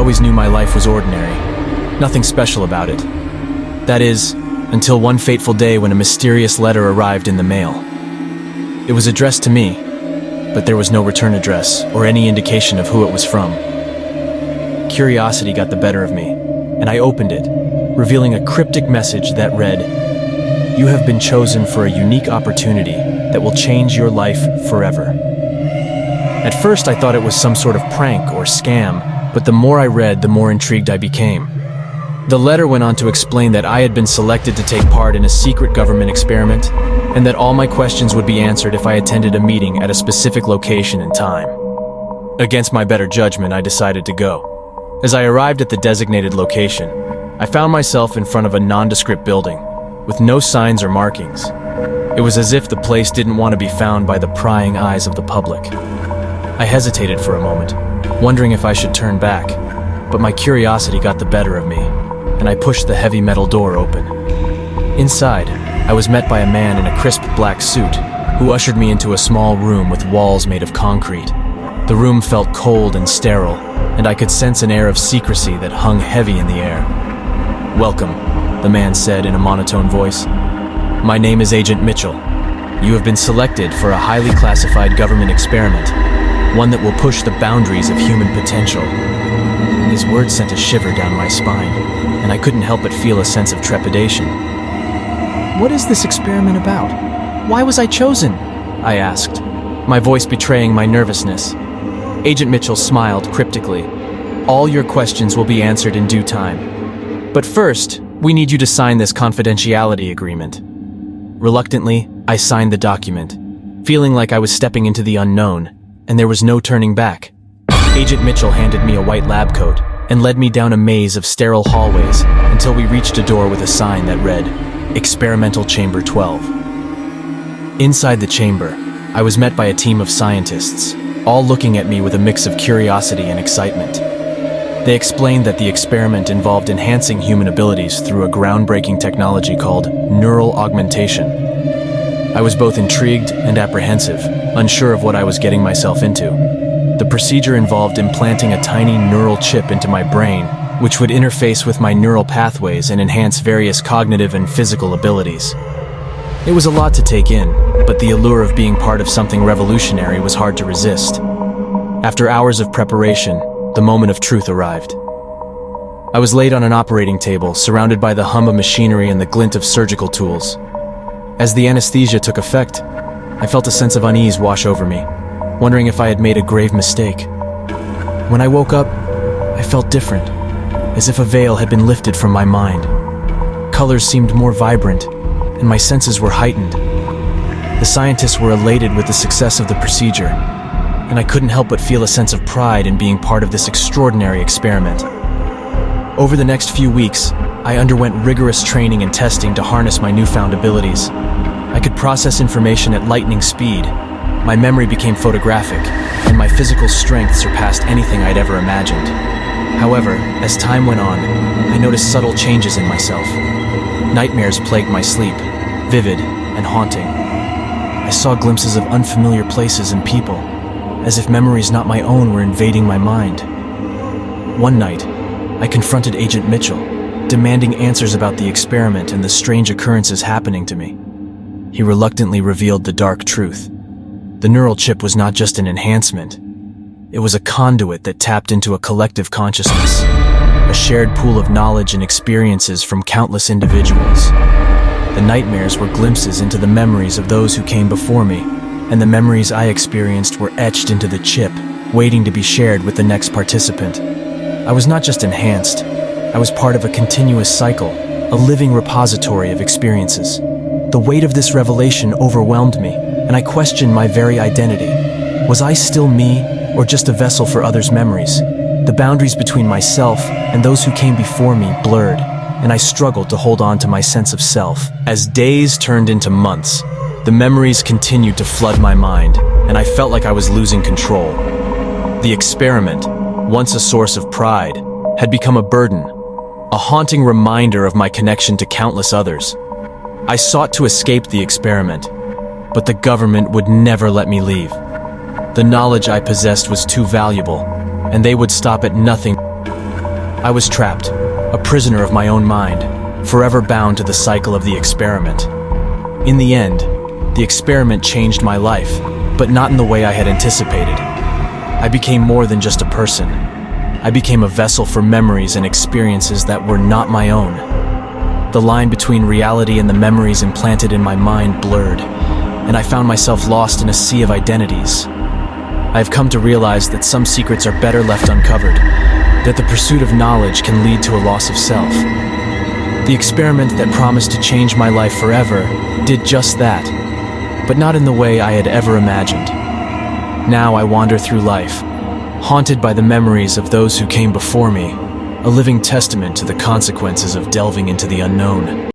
always knew my life was ordinary. Nothing special about it. That is, until one fateful day when a mysterious letter arrived in the mail. It was addressed to me, but there was no return address or any indication of who it was from. Curiosity got the better of me, and I opened it, revealing a cryptic message that read, "You have been chosen for a unique opportunity that will change your life forever." At first, I thought it was some sort of prank or scam, but the more I read, the more intrigued I became. The letter went on to explain that I had been selected to take part in a secret government experiment, and that all my questions would be answered if I attended a meeting at a specific location and time. Against my better judgment, I decided to go. As I arrived at the designated location, I found myself in front of a nondescript building, with no signs or markings. It was as if the place didn't want to be found by the prying eyes of the public. I hesitated for a moment, wondering if I should turn back, but my curiosity got the better of me, and I pushed the heavy metal door open. Inside, I was met by a man in a crisp black suit, who ushered me into a small room with walls made of concrete. The room felt cold and sterile, and I could sense an air of secrecy that hung heavy in the air. "Welcome," the man said in a monotone voice. "My name is Agent Mitchell. You have been selected for a highly classified government experiment, one that will push the boundaries of human potential." His words sent a shiver down my spine, and I couldn't help but feel a sense of trepidation. "What is this experiment about? Why was I chosen?" I asked, my voice betraying my nervousness. Agent Mitchell smiled cryptically. "All your questions will be answered in due time. But first, we need you to sign this confidentiality agreement." Reluctantly, I signed the document, feeling like I was stepping into the unknown, and there was no turning back. Agent Mitchell handed me a white lab coat and led me down a maze of sterile hallways until we reached a door with a sign that read, "Experimental Chamber 12." Inside the chamber, I was met by a team of scientists, all looking at me with a mix of curiosity and excitement. They explained that the experiment involved enhancing human abilities through a groundbreaking technology called neural augmentation. I was both intrigued and apprehensive, unsure of what I was getting myself into. The procedure involved implanting a tiny neural chip into my brain, which would interface with my neural pathways and enhance various cognitive and physical abilities. It was a lot to take in, but the allure of being part of something revolutionary was hard to resist. After hours of preparation, the moment of truth arrived. I was laid on an operating table, surrounded by the hum of machinery and the glint of surgical tools. As the anesthesia took effect, I felt a sense of unease wash over me, wondering if I had made a grave mistake. When I woke up, I felt different, as if a veil had been lifted from my mind. Colors seemed more vibrant, and my senses were heightened. The scientists were elated with the success of the procedure, and I couldn't help but feel a sense of pride in being part of this extraordinary experiment. Over the next few weeks, I underwent rigorous training and testing to harness my newfound abilities. I could process information at lightning speed, my memory became photographic, and my physical strength surpassed anything I'd ever imagined. However, as time went on, I noticed subtle changes in myself. Nightmares plagued my sleep, vivid and haunting. I saw glimpses of unfamiliar places and people, as if memories not my own were invading my mind. One night, I confronted Agent Mitchell, demanding answers about the experiment and the strange occurrences happening to me. He reluctantly revealed the dark truth. The neural chip was not just an enhancement. It was a conduit that tapped into a collective consciousness, a shared pool of knowledge and experiences from countless individuals. The nightmares were glimpses into the memories of those who came before me, and the memories I experienced were etched into the chip, waiting to be shared with the next participant. I was not just enhanced, I was part of a continuous cycle, a living repository of experiences. The weight of this revelation overwhelmed me, and I questioned my very identity. Was I still me, or just a vessel for others' memories? The boundaries between myself and those who came before me blurred, and I struggled to hold on to my sense of self. As days turned into months, the memories continued to flood my mind, and I felt like I was losing control. The experiment, once a source of pride, had become a burden, a haunting reminder of my connection to countless others. I sought to escape the experiment, but the government would never let me leave. The knowledge I possessed was too valuable, and they would stop at nothing. I was trapped, a prisoner of my own mind, forever bound to the cycle of the experiment. In the end, the experiment changed my life, but not in the way I had anticipated. I became more than just a person. I became a vessel for memories and experiences that were not my own. The line between reality and the memories implanted in my mind blurred, and I found myself lost in a sea of identities. I have come to realize that some secrets are better left uncovered, that the pursuit of knowledge can lead to a loss of self. The experiment that promised to change my life forever did just that, but not in the way I had ever imagined. Now I wander through life, haunted by the memories of those who came before me, a living testament to the consequences of delving into the unknown.